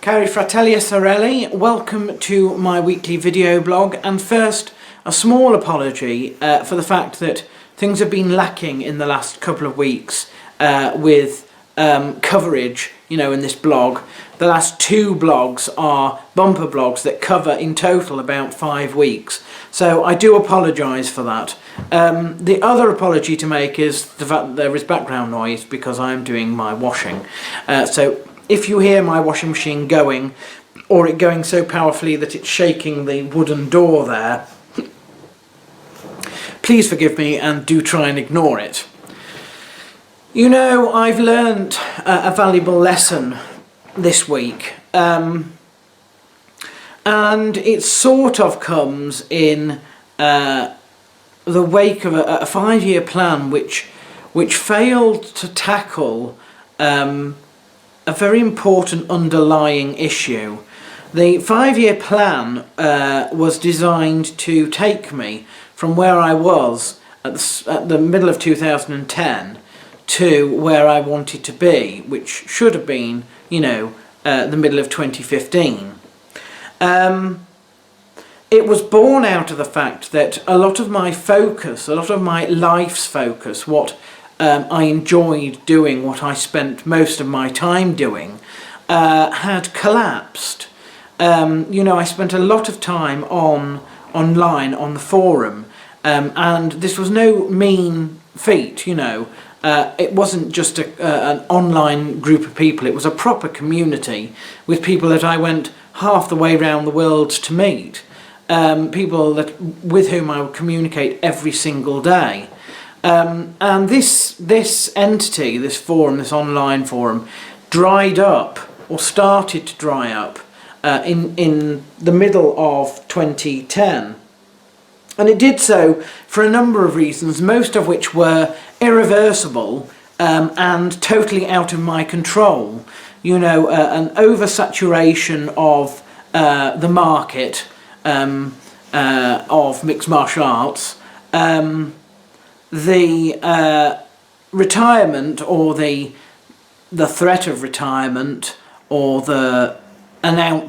Cari fratelli e sorelle, welcome to my weekly video blog, and first a small apology for the fact that things have been lacking in the last couple of weeks with coverage, in this blog. The last two blogs are bumper blogs that cover in total about 5 weeks, so I do apologise for that. The other apology to make is the fact that there is background noise because I am doing my washing. So if you hear my washing machine going, or it going so powerfully that it's shaking the wooden door there, please forgive me and do try and ignore it. I've learnt a valuable lesson this week, and it sort of comes in the wake of a 5-year plan which failed to tackle a very important underlying issue. The 5-year plan was designed to take me from where I was at the middle of 2010 to where I wanted to be, which should have been, the middle of 2015. It was born out of the fact that a lot of my focus, a lot of my life's focus, what I enjoyed doing, what I spent most of my time doing, had collapsed. I spent a lot of time online on the forum, and this was no mean feat. It wasn't just an online group of people. It was a proper community with people that I went half the way around the world to meet, people with whom I would communicate every single day. And this entity, this forum, this online forum, dried up, or started to dry up, in the middle of 2010. And it did so for a number of reasons, most of which were irreversible and totally out of my control. An oversaturation of the market of mixed martial arts, the retirement, or the threat of retirement, or the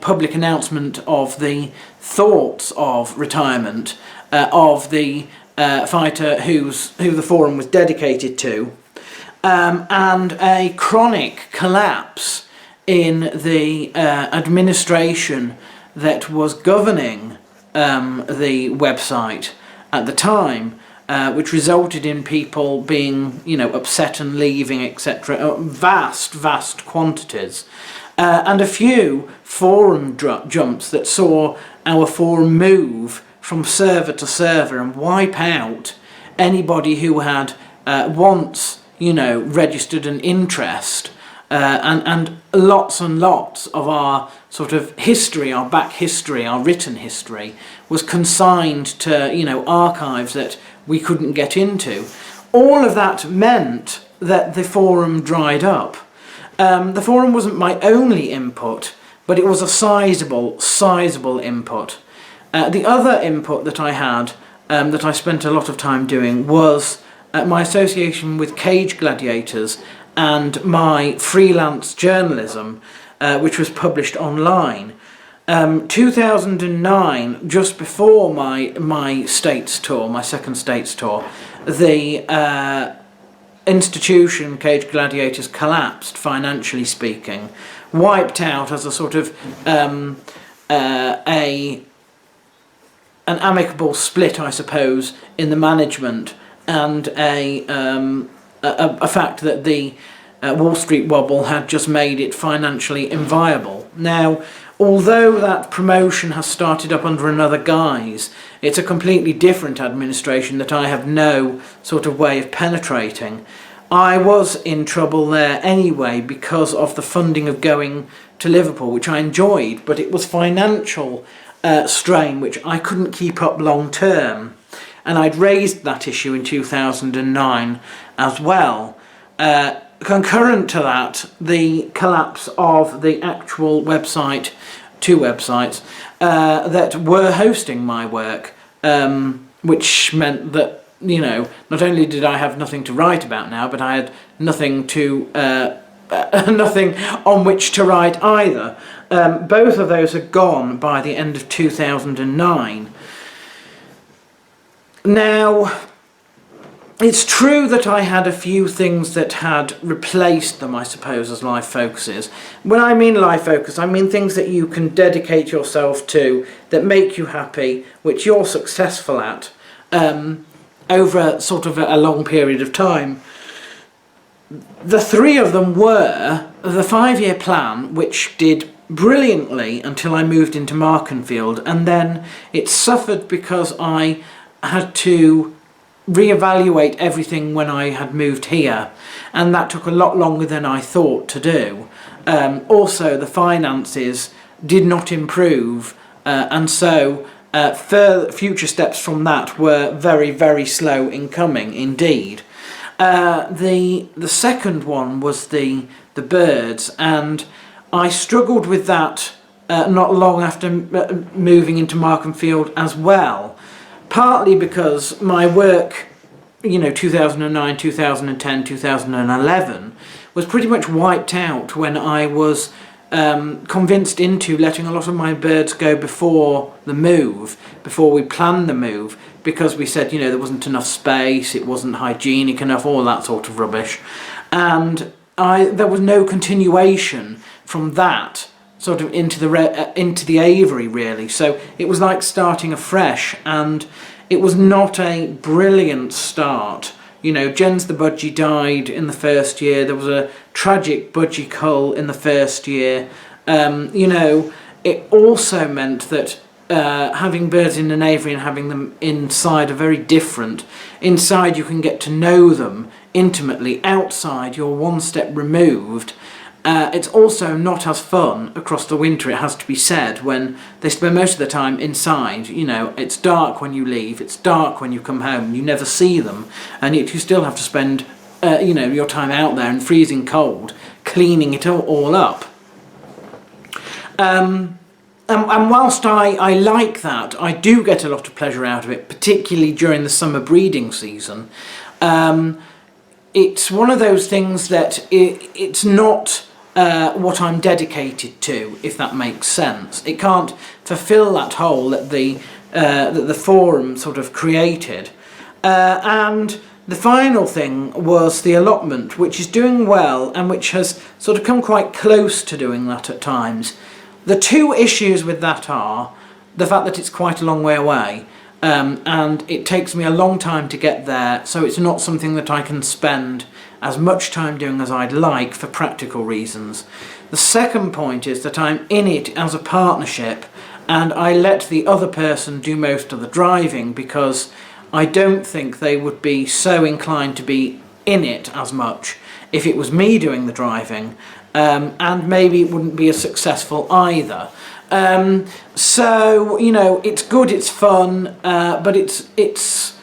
public announcement of the thoughts of retirement of the fighter who the forum was dedicated to, and a chronic collapse in the administration that was governing the website at the time, which resulted in people being, upset and leaving, etc. Vast quantities. And a few forum jumps that saw our forum move from server to server and wipe out anybody who had once, registered an interest. And lots and lots of our sort of history, our back history, our written history, was consigned to, archives that we couldn't get into. All of that meant that the forum dried up. The forum wasn't my only input, but it was a sizable input. The other input that I had, that I spent a lot of time doing, was my association with Cage Gladiators and my freelance journalism, which was published online. 2009, just before my States tour, my second States tour, the institution Cage Gladiators collapsed, financially speaking, wiped out as a sort of an amicable split, I suppose, in the management, and a fact that the Wall Street wobble had just made it financially inviable. Now, although that promotion has started up under another guise, it's a completely different administration that I have no sort of way of penetrating. I was in trouble there anyway because of the funding of going to Liverpool, which I enjoyed, but it was financial strain which I couldn't keep up long term. And I'd raised that issue in 2009 as well. Concurrent to that, the collapse of the actual website, 2 websites, that were hosting my work, which meant that, not only did I have nothing to write about now, but I had nothing to nothing on which to write either. Both of those are gone by the end of 2009. Now, it's true that I had a few things that had replaced them, I suppose, as life focuses. When I mean life focus, I mean things that you can dedicate yourself to, that make you happy, which you're successful at, over sort of a long period of time. The three of them were the 5-year plan, which did brilliantly until I moved into Markenfield, and then it suffered because I had to reevaluate everything when I had moved here, and that took a lot longer than I thought to do. Also, the finances did not improve, and so further future steps from that were very, very slow in coming indeed. The second one was the birds, and I struggled with that not long after moving into Markenfield as well. Partly because my work, 2009, 2010, 2011, was pretty much wiped out when I was convinced into letting a lot of my birds go before the move, before we planned the move, because we said, there wasn't enough space, it wasn't hygienic enough, all that sort of rubbish. And there was no continuation from that sort of into the aviary, really. So it was like starting afresh, and it was not a brilliant start. Jens the budgie died in the first year. There was a tragic budgie cull in the first year. It also meant that having birds in an aviary and having them inside are very different. Inside you can get to know them intimately. Outside you're one step removed. It's also not as fun across the winter, it has to be said, when they spend most of the time inside. It's dark when you leave, it's dark when you come home, you never see them, and yet you still have to spend your time out there in freezing cold cleaning it all up. And whilst I like that, I do get a lot of pleasure out of it, particularly during the summer breeding season. It's one of those things that it's not what I'm dedicated to, if that makes sense. It can't fulfil that hole that the forum sort of created. And the final thing was the allotment, which is doing well and which has sort of come quite close to doing that at times. The two issues with that are the fact that it's quite a long way away, and it takes me a long time to get there, so it's not something that I can spend as much time doing as I'd like for practical reasons. The second point is that I'm in it as a partnership, and I let the other person do most of the driving because I don't think they would be so inclined to be in it as much if it was me doing the driving, and maybe it wouldn't be as successful either. So it's good, it's fun, but it's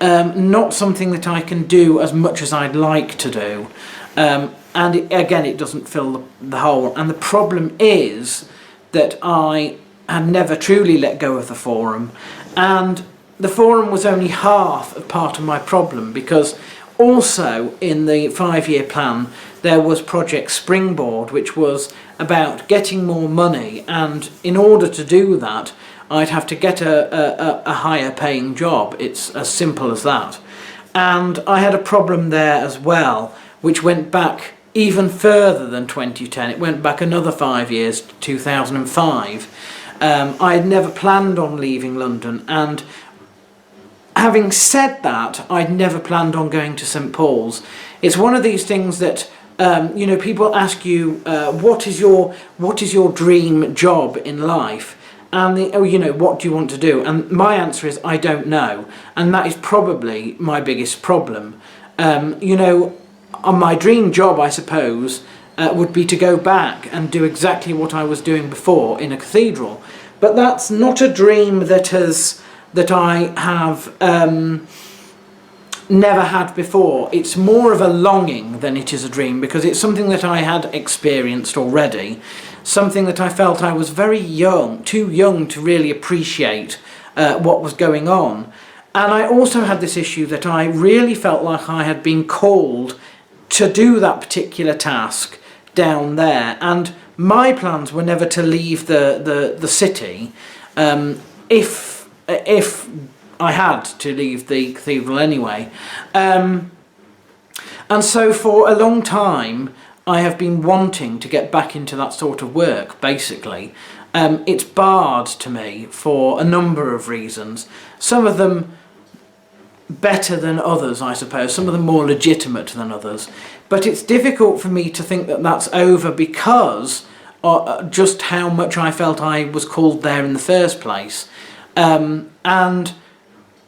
not something that I can do as much as I'd like to do, and it doesn't fill the hole. And the problem is that I had never truly let go of the forum, and the forum was only half of part of my problem, because also in the 5-year plan there was Project Springboard, which was about getting more money, and in order to do that I'd have to get a higher paying job. It's as simple as that. And I had a problem there as well, which went back even further than 2010. It went back another 5 years, to 2005. I had never planned on leaving London, and having said that, I'd never planned on going to St Paul's. It's one of these things that people ask you, what is your dream job in life? And what do you want to do? And my answer is, I don't know. And that is probably my biggest problem. My dream job, I suppose, would be to go back and do exactly what I was doing before in a cathedral. But that's not a dream that I have never had before. It's more of a longing than it is a dream, because it's something that I had experienced already, something that I felt I was very young, too young to really appreciate what was going on. And I also had this issue that I really felt like I had been called to do that particular task down there, and my plans were never to leave the city. If I had to leave the cathedral anyway. And so for a long time I have been wanting to get back into that sort of work, basically. It's barred to me for a number of reasons, some of them better than others, I suppose, some of them more legitimate than others, but it's difficult for me to think that that's over because just how much I felt I was called there in the first place. And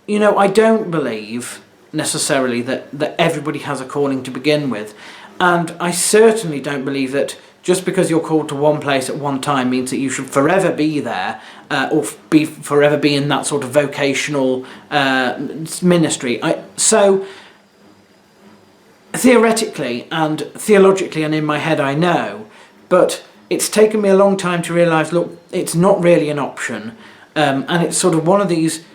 you know, I don't believe necessarily that everybody has a calling to begin with, and I certainly don't believe that just because you're called to one place at one time means that you should forever be there, or forever be in that sort of vocational ministry. So theoretically and theologically and in my head I know, but it's taken me a long time to realise, look, it's not really an option, and it's sort of one of these,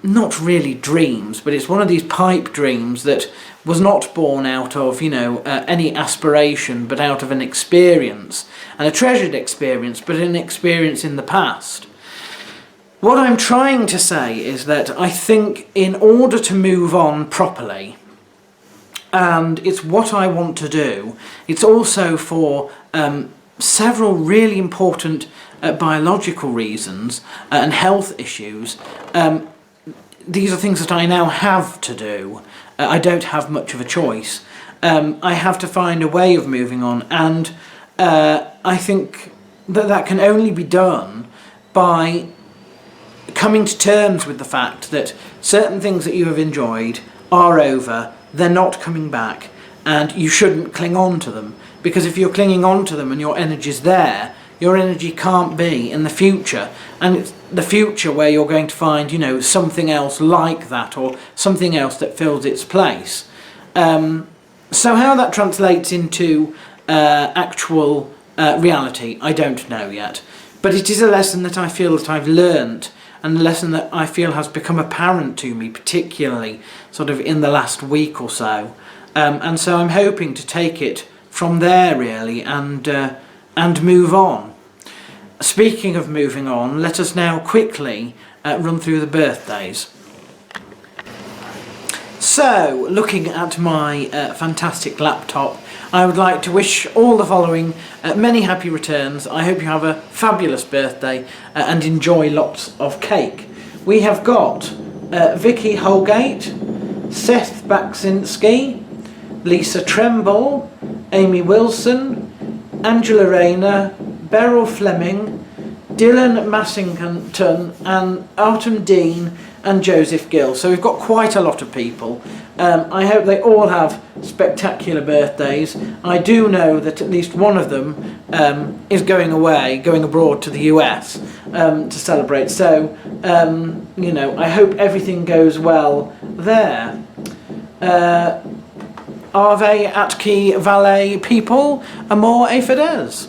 not really dreams, but it's one of these pipe dreams that was not born out of, you know, any aspiration, but out of an experience, and a treasured experience, but an experience in the past. What I'm trying to say is that I think in order to move on properly, and it's what I want to do, it's also for several really important biological reasons and health issues. These are things that I now have to do. I don't have much of a choice. I have to find a way of moving on, and I think that can only be done by coming to terms with the fact that certain things that you have enjoyed are over, they're not coming back, and you shouldn't cling on to them, because if you're clinging on to them and your energy's there, your energy can't be in the future, and it's the future where you're going to find, you know, something else like that, or something else that fills its place. So how that translates into actual reality, I don't know yet, but it is a lesson that I feel that I've learnt, and a lesson that I feel has become apparent to me, particularly sort of in the last week or so, and so I'm hoping to take it from there really, and move on. Speaking of moving on, let us now quickly run through the birthdays. So, looking at my fantastic laptop, I would like to wish all the following many happy returns. I hope you have a fabulous birthday and enjoy lots of cake. We have got Vicky Holgate, Seth Baksinski, Lisa Tremble, Amy Wilson, Angela Rayner, Beryl Fleming, Dylan Massington, and Artem Dean and Joseph Gill. So we've got quite a lot of people. I hope they all have spectacular birthdays. I do know that at least one of them is going abroad to the US to celebrate. So, you know, I hope everything goes well there. Ave atki valet people, amor et fides.